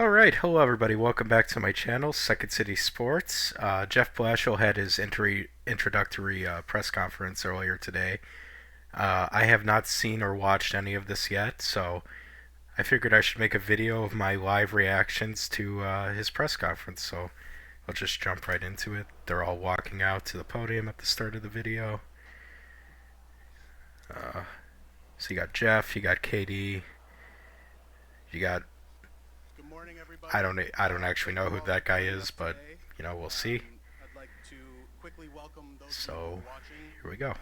Alright, hello everybody, welcome back to my channel, Second City Sports. Jeff Blashill had his introductory press conference earlier today. I have not seen or watched any of this yet, so I figured I should make a video of my live reactions to his press conference, so I'll just jump right into it. They're all walking out to the podium at the start of the video. So you got Jeff, you got KD, you got I don't actually know who that guy is, but you know, we'll see. So here we go.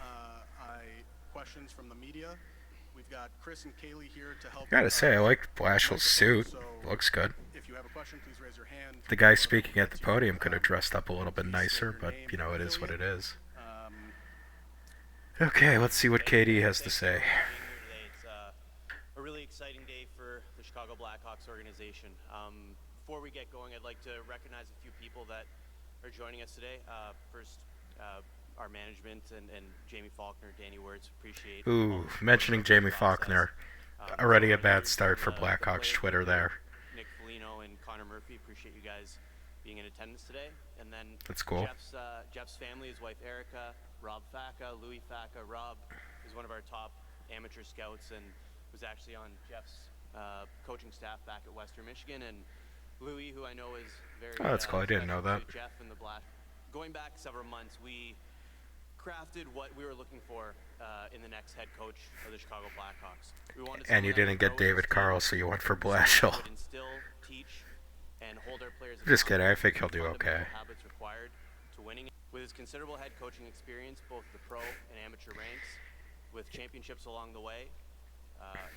Questions from the media. We've got Chris and Kaylee here to help. Gotta say, I like Blashill's suit. Looks good. If you have a question, please raise your hand. The guy speaking at the podium could have dressed up a little bit nicer, but you know, it is what it is. Okay, let's see what KD has to say. It's a really exciting day for the Chicago Blackhawks organization. Before we get going, I'd like to recognize a few people that are joining us today. First, our management and Jamie Faulkner, Danny Wirtz, appreciate. Ooh, mentioning Jamie Faulkner, already a bad start for Blackhawks Twitter there. Nick Foligno and Connor Murphy, appreciate you guys being in attendance today. And then that's cool. Jeff's family, his wife Erica, Rob Facca, Louis Facca. Rob is one of our top amateur scouts and was actually on Jeff's coaching staff back at Western Michigan. And Louis, who I know is very oh, that's cool. I didn't know that. Jeff and the Black. Going back several months, we crafted what we were looking for in the next head coach of the Chicago Blackhawks. We wanted and you didn't get David Carl, so you went for Blashill. Instill, teach, and hold our players just kidding. I think he'll do okay. Habits required to winning. With his considerable head coaching experience, both the pro and amateur ranks, with championships along the way,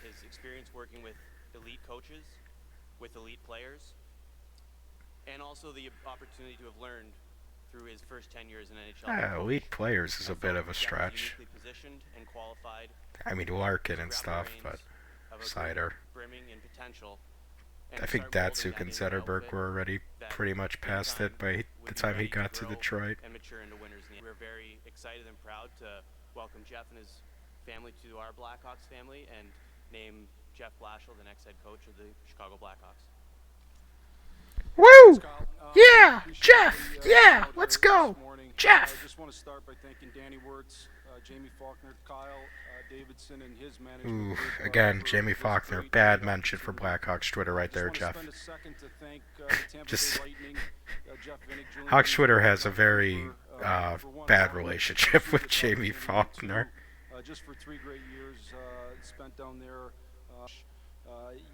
his experience working with elite coaches, with elite players, and also the opportunity to have learned through his first 10 years in NHL. Elite players is a bit of a stretch. And qualified I mean, Larkin and stuff, but Sider. I think Datsuk and Zetterberg were already pretty much past it by the time he got to Detroit. We're very excited and proud to welcome Jeff and his family to our Blackhawks family and name Jeff Blashill the next head coach of the Chicago Blackhawks. Woo! Yeah, Jeff. Yeah, let's go, Jeff. I just want to start by thanking Danny Wirtz, Jamie Faulkner, Kyle Davidson, and his management. Ooh, again, Jamie Faulkner, bad mention for Blackhawks Twitter right there, Jeff. Just Hawks Twitter has a very bad relationship with Jamie Faulkner. Just for 3 great years spent down there.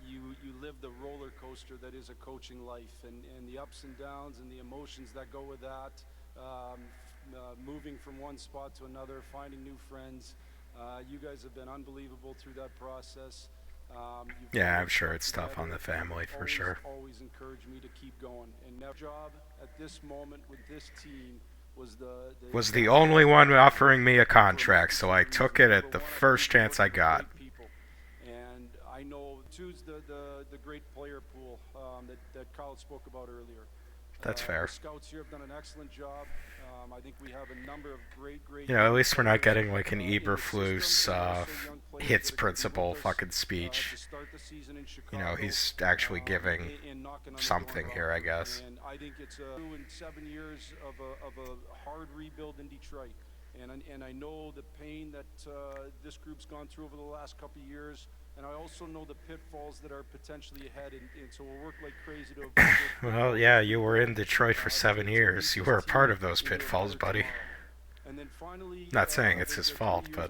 You live the roller coaster that is a coaching life, and the ups and downs and the emotions that go with that, moving from one spot to another, finding new friends. You guys have been unbelievable through that process. Yeah, I'm sure it's tough on the family for sure. Always encouraged me to keep going, and that job at this moment with this team was the only one offering me a contract, so I took it at the first chance I got. And I know choose the great player pool that Kyle spoke about earlier. That's fair. The scouts here have done an excellent job. I think we have a number of great. You know, at least we're not getting like an Eberflus hits principle fucking speech. You know, he's actually giving something here, I guess. And I think it's 7 years of a hard rebuild in Detroit. And I know the pain that this group's gone through over the last couple of years. And I also know the pitfalls that are potentially ahead, and so we'll work like crazy to... Well, yeah, you were in Detroit for 7 years. You were a part of those pitfalls, buddy. And then finally, not saying it's his fault, but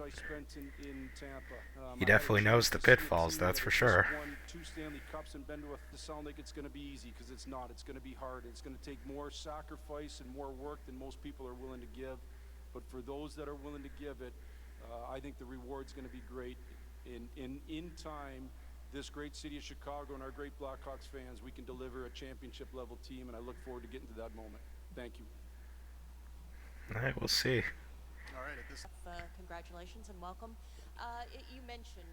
he definitely knows the pitfalls, that's for sure. Won 2 Stanley Cups and been to sound like it's going to be easy, because it's not. It's going to be hard. It's going to take more sacrifice and more work than most people are willing to give. But for those that are willing to give it, I think the reward's going to be great. In time, this great city of Chicago and our great Blackhawks fans, we can deliver a championship level team, and I look forward to getting to that moment. Thank you. All right, we'll see. All right. Congratulations and welcome. You mentioned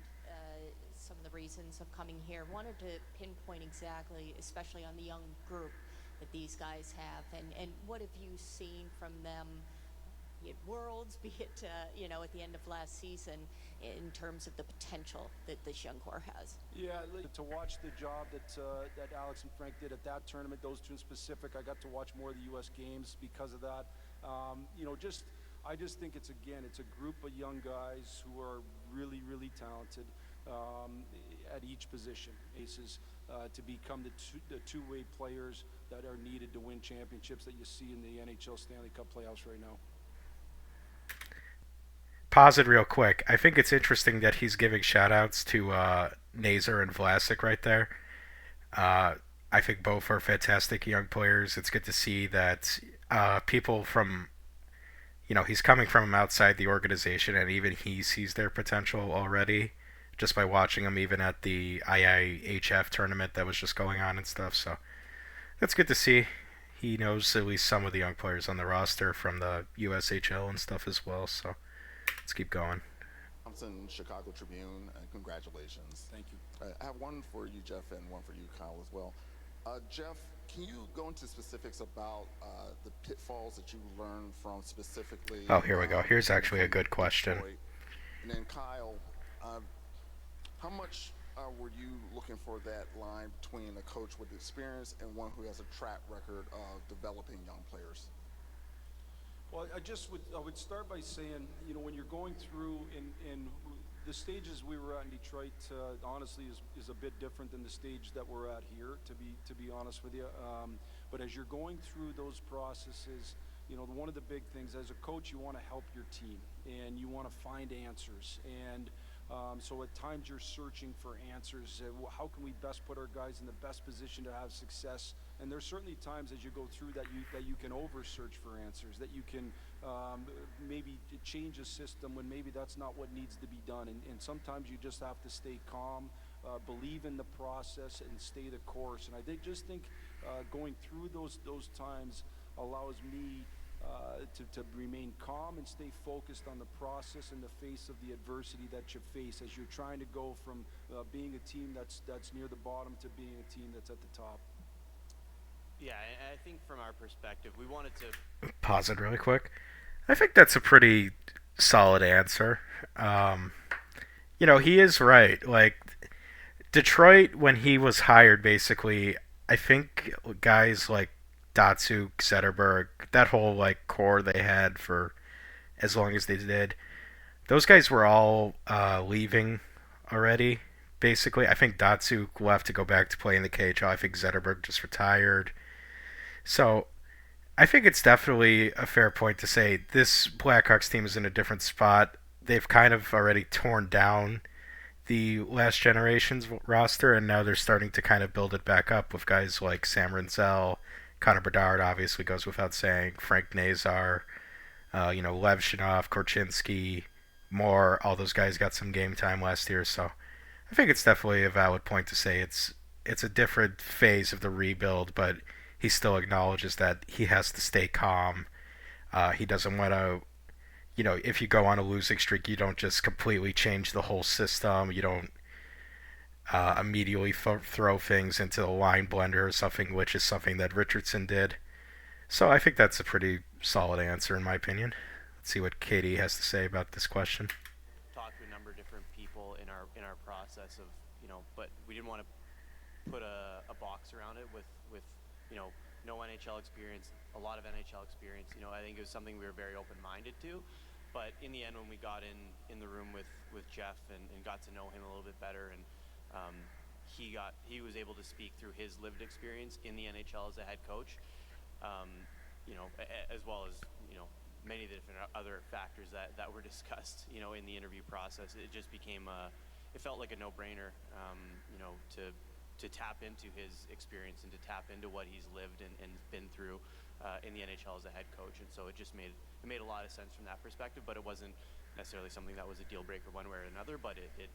some of the reasons of coming here. Wanted to pinpoint exactly, especially on the young group that these guys have, and what have you seen from them? be it Worlds, be it at the end of last season, in terms of the potential that this young core has. Yeah, to watch the job that Alex and Frank did at that tournament, those two in specific, I got to watch more of the U.S. games because of that. I just think it's a group of young guys who are really, really talented at each position. Aces to become the two-way players that are needed to win championships that you see in the NHL Stanley Cup playoffs right now. Pause it real quick. I think it's interesting that he's giving shout outs to Nazar and Vlasic right there. Uh, I think both are fantastic young players. It's good to see that people from, he's coming from outside the organization, and even he sees their potential already just by watching them, even at the IIHF tournament that was just going on and stuff. So that's good to see. He knows at least some of the young players on the roster from the USHL and stuff as well. So let's keep going. Thompson, Chicago Tribune, and congratulations. Thank you. I have one for you, Jeff, and one for you, Kyle, as well. Jeff, can you go into specifics about the pitfalls that you learned from specifically? Oh, here we go. Here's actually a good question. Detroit? And then, Kyle, how much were you looking for that line between a coach with experience and one who has a track record of developing young players? Well, I would start by saying, when you're going through in the stages we were at in Detroit, honestly, is a bit different than the stage that we're at here. To be honest with you, but as you're going through those processes, one of the big things as a coach, you want to help your team and you want to find answers. And so at times you're searching for answers. How can we best put our guys in the best position to have success? And there's certainly times as you go through that you can over search for answers, that you can maybe change a system when maybe that's not what needs to be done. And sometimes you just have to stay calm, believe in the process, and stay the course. And I just think going through those times allows me to remain calm and stay focused on the process in the face of the adversity that you face as you're trying to go from being a team that's near the bottom to being a team that's at the top. Yeah, I think from our perspective, we wanted to Pause it really quick. I think that's a pretty solid answer. He is right. Like, Detroit, when he was hired, basically, I think guys like Datsuk, Zetterberg, that whole core they had for as long as they did, those guys were all leaving already. Basically, I think Datsuk left to go back to play in the KHL. I think Zetterberg just retired. So I think it's definitely a fair point to say this Blackhawks team is in a different spot. They've kind of already torn down the last generation's roster, and now they're starting to kind of build it back up with guys like Sam Rinzel, Connor Bedard, obviously goes without saying, Frank Nazar, Levshinov, Korchinski, Moore. All those guys got some game time last year, so I think it's definitely a valid point to say it's a different phase of the rebuild, but he still acknowledges that he has to stay calm. He doesn't want to, if you go on a losing streak, you don't just completely change the whole system. You don't immediately throw things into the line blender or something, which is something that Richardson did. So I think that's a pretty solid answer in my opinion. Let's see what Katie has to say about this question. talk to a number of different people in our process of, but we didn't want to put a box around it with no NHL experience, a lot of NHL experience. I think it was something we were very open-minded to. But in the end, when we got in the room with Jeff and got to know him a little bit better, and he was able to speak through his lived experience in the NHL as a head coach, as well as many of the different other factors that were discussed in the interview process. It just became it felt like a no-brainer to tap into his experience and to tap into what he's lived and been through in the NHL as a head coach. And so it just made a lot of sense from that perspective, but it wasn't necessarily something that was a deal breaker one way or another. But it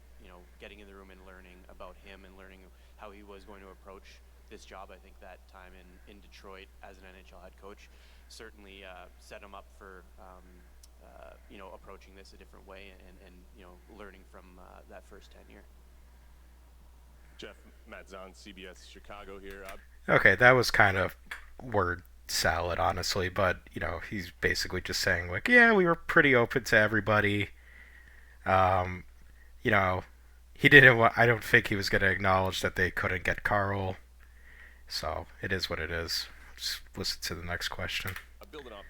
getting in the room and learning about him and learning how he was going to approach this job, I think that time in Detroit as an NHL head coach certainly set him up for approaching this a different way and learning from that first tenure. Jeff, Matt Zahn, CBS Chicago here. Okay, that was kind of word salad, honestly. But he's basically just saying like, yeah, we were pretty open to everybody. Um, you know, he didn't. I don't think he was going to acknowledge that they couldn't get Carl. So it is what it is. Just listen to the next question. Building off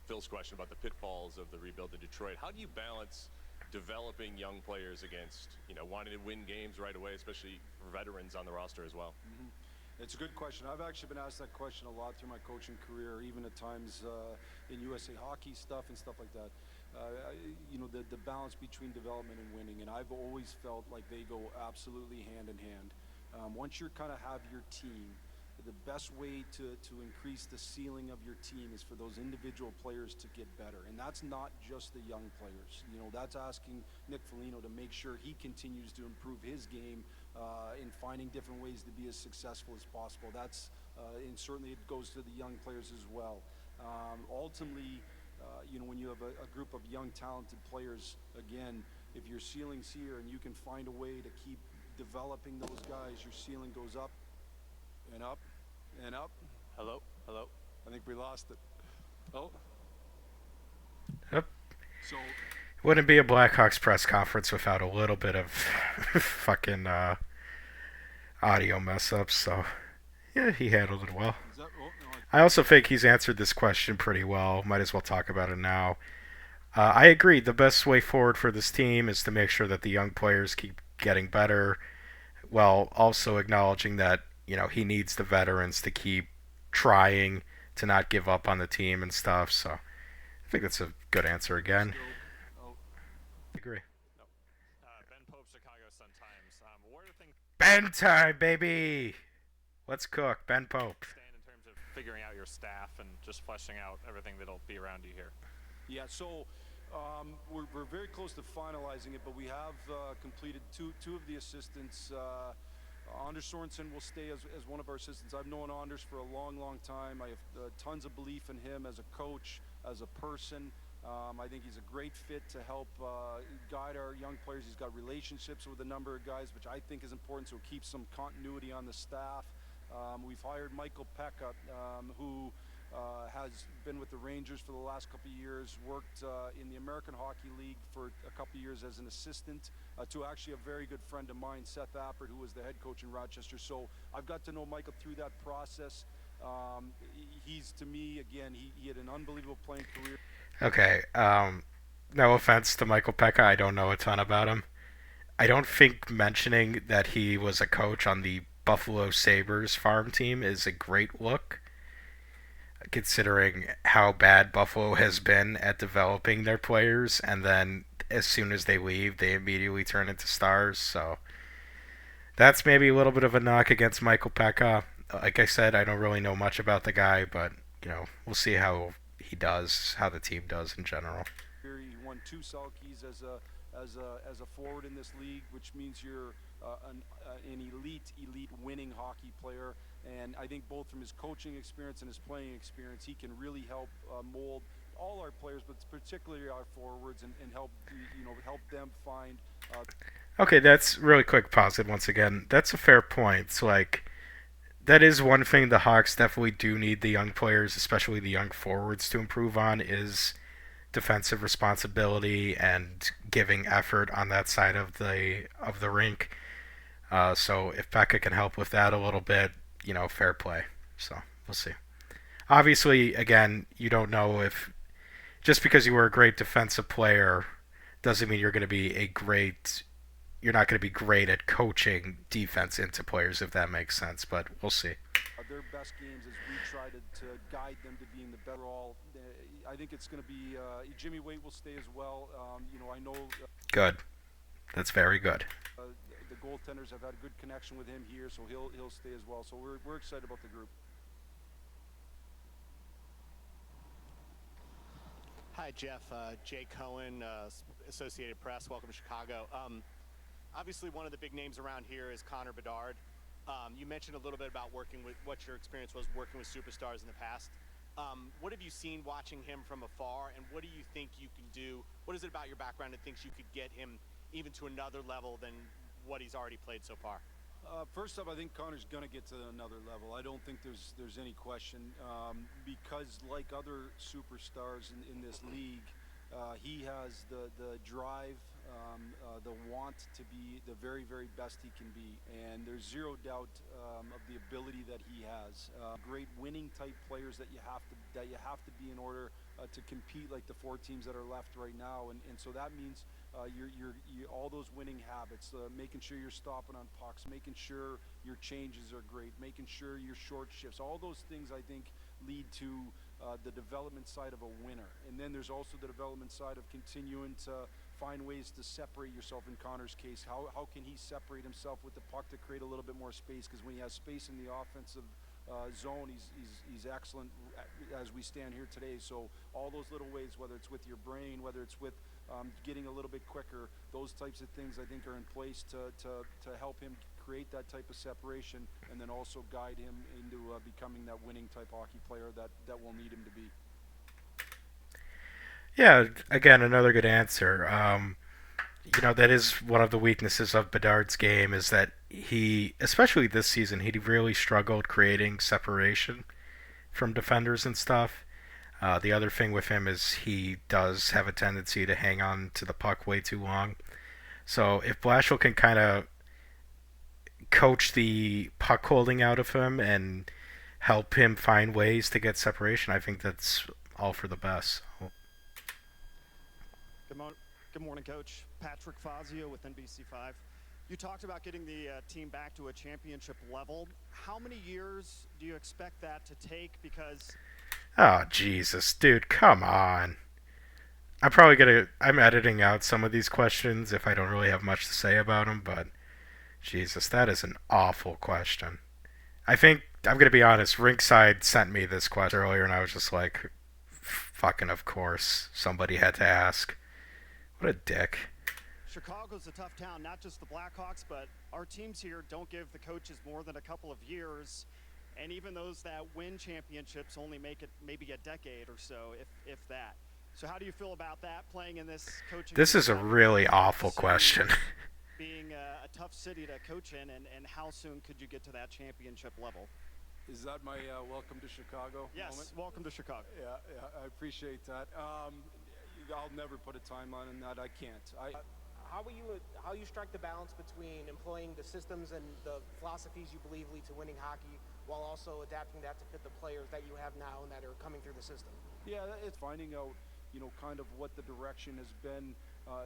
Phil's question about the pitfalls of the rebuild in Detroit, how do you balance developing young players against wanting to win games right away, especially for veterans on the roster as well? It's a good question. I've actually been asked that question a lot through my coaching career, even at times in USA Hockey stuff and stuff like that. The balance between development and winning, and I've always felt like they go absolutely hand in hand. Once you kind of have your team, the best way to increase the ceiling of your team is for those individual players to get better. And that's not just the young players. That's asking Nick Foligno to make sure he continues to improve his game in finding different ways to be as successful as possible. And certainly it goes to the young players as well. Ultimately, when you have a group of young, talented players, again, if your ceiling's here and you can find a way to keep developing those guys, your ceiling goes up and up and up. Hello? I think we lost it. Oh. Yep. So Wouldn't be a Blackhawks press conference without a little bit of fucking audio mess ups. So yeah, he handled it well. is that? Oh no. I also think he's answered this question pretty well. Might as well talk about it now. I agree. The best way forward for this team is to make sure that the young players keep getting better, while also acknowledging that he needs the veterans to keep trying to not give up on the team and stuff. So I think that's a good answer again. Oh. I agree. Ben Pope, Chicago Sun-Times. Where do things Ben time, baby. Let's cook. Ben Pope. stand in terms of figuring out your staff and just fleshing out everything that'll be around you here? Yeah. So we're very close to finalizing it, but we have completed two of the assistants. Anders Sorensen will stay as one of our assistants. I've known Anders for a long time. I have tons of belief in him as a coach, as a person. I think he's a great fit to help guide our young players. He's got relationships with a number of guys, which I think is important, so it keeps some continuity on the staff. We've hired Michael Pekka, who has been with the Rangers for the last couple of years, worked in the American Hockey League for a couple of years as an assistant to actually a very good friend of mine, Seth Appert, who was the head coach in Rochester. So I've got to know Michael through that process. He's, to me, again, he had an unbelievable playing career. Okay. No offense to Michael Pekka. I don't know a ton about him. I don't think mentioning that he was a coach on the Buffalo Sabres farm team is a great look, considering how bad Buffalo has been at developing their players, and then as soon as they leave, they immediately turn into stars. So that's maybe a little bit of a knock against Michael Pekka. Like I said, I don't really know much about the guy, but we'll see how he does, how the team does in general. He won 2 Selkies as a forward in this league, which means you're an elite winning hockey player. And I think both from his coaching experience and his playing experience, he can really help mold all our players, but particularly our forwards, and help help them find. Okay, that's really quick. Pause it once again. That's a fair point. It's like that is one thing the Hawks definitely do need the young players, especially the young forwards, to improve on is defensive responsibility and giving effort on that side of the rink. So if Pekka can help with that a little bit, fair play. So we'll see. Obviously, again, you don't know if just because you were a great defensive player doesn't mean you're going to be you're not going to be great at coaching defense into players, if that makes sense. But we'll see. Their best games as we try to guide them to being the better all. I think it's going to be Jimmy Waite will stay as well. I know. Good. That's very good. The goaltenders have had a good connection with him here, so he'll stay as well. So we're excited about the group. Hi, Jeff. Jay Cohen, Associated Press. Welcome to Chicago. Obviously, one of the big names around here is Connor Bedard. You mentioned a little bit about working with what your experience was working with superstars in the past. What have you seen watching him from afar, and what do you think you can do? What is it about your background that thinks you could get him even to another level than what he's already played so far? First off, I think Connor's going to get to another level. I don't think there's any question because, like other superstars in this league, he has the drive, the want to be the very, very best he can be, and there's zero doubt of the ability that he has. Great winning type players that you have to be in order to compete like the four teams that are left right now, and so that means all those winning habits, making sure you're stopping on pucks, making sure your changes are great, making sure your short shifts, all those things I think lead to the development side of a winner. And then there's also the development side of continuing to find ways to separate yourself. In Connor's case, how can he separate himself with the puck to create a little bit more space? Because when he has space in the offensive zone, he's excellent as we stand here today. So all those little ways, whether it's with your brain, whether it's with getting a little bit quicker, those types of things I think are in place to help him create that type of separation, and then also guide him into becoming that winning type hockey player that we'll need him to be. Yeah, again, another good answer. That is one of the weaknesses of Bedard's game is that he, especially this season, he really struggled creating separation from defenders and stuff. The other thing with him is he does have a tendency to hang on to the puck way too long. So if Blashill can kind of coach the puck holding out of him and help him find ways to get separation, I think that's all for the best. Good morning, Coach. Patrick Fazio with NBC5. You talked about getting the team back to a championship level. How many years do you expect that to take? Because Oh, Jesus, dude, come on. I'm editing out some of these questions if I don't really have much to say about them, but Jesus, that is an awful question. I think, I'm gonna be honest, Rinkside sent me this question earlier and I was just like, fucking of course, somebody had to ask. What a dick. Chicago's a tough town, not just the Blackhawks, but our teams here don't give the coaches more than a couple of years. And even those that win championships only make it maybe a decade or so, if that. So how do you feel about that, playing in this coaching? This is a really awful question. Being a tough city to coach in, and how soon could you get to that championship level? Is that my welcome to Chicago Yes, moment? welcome to Chicago. Yeah, I appreciate that. I'll never put a timeline on that. I can't. How you strike the balance between employing the systems and the philosophies you believe lead to winning hockey, while also adapting that to fit the players that you have now and that are coming through the system? Yeah, it's finding out, kind of what the direction has been,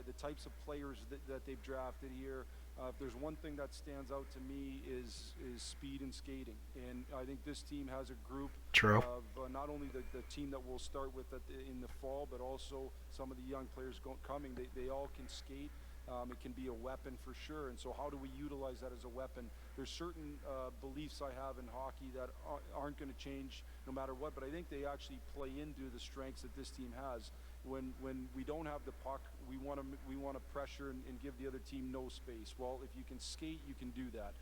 the types of players that they've drafted here. If there's one thing that stands out to me is speed and skating, and I think this team has a group True. of not only the team that we'll start with in the fall, but also some of the young players coming. They all can skate. It can be a weapon for sure, and so how do we utilize that as a weapon? There's certain beliefs I have in hockey that aren't going to change no matter what, but I think they actually play into the strengths that this team has. When we don't have the puck, we want to pressure and give the other team no space. Well, if you can skate, you can do that.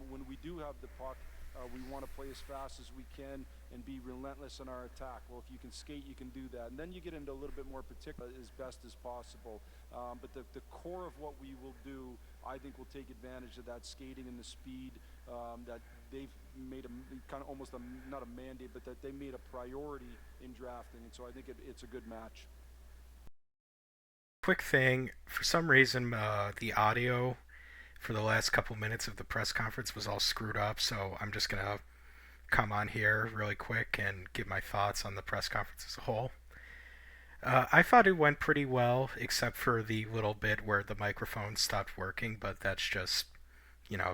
When we do have the puck, we want to play as fast as we can and be relentless in our attack. Well, if you can skate, you can do that. And then you get into a little bit more particular as best as possible. But the core of what we will do, I think, will take advantage of that skating and the speed that they've made kind of almost not a mandate, but that they made a priority in drafting. And so I think it's a good match. Quick thing, for some reason, the audio for the last couple minutes of the press conference was all screwed up, so I'm just gonna come on here really quick and give my thoughts on the press conference as a whole. I thought it went pretty well, except for the little bit where the microphone stopped working, but that's just,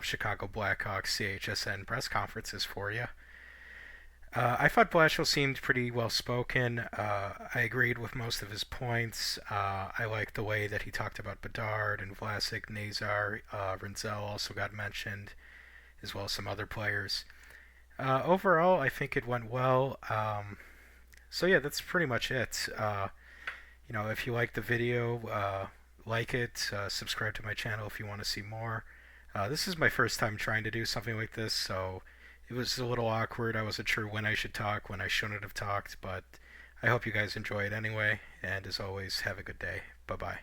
Chicago Blackhawks CHSN press conferences for you. I thought Blashill seemed pretty well spoken. I agreed with most of his points. I liked the way that he talked about Bedard and Vlasic, Nazar. Rinzel also got mentioned, as well as some other players. Overall, I think it went well. So yeah, that's pretty much it. If you like the video, like it, subscribe to my channel if you want to see more. This is my first time trying to do something like this, so it was a little awkward. I wasn't sure when I should talk, when I shouldn't have talked, but I hope you guys enjoy it anyway, and as always, have a good day. Bye-bye.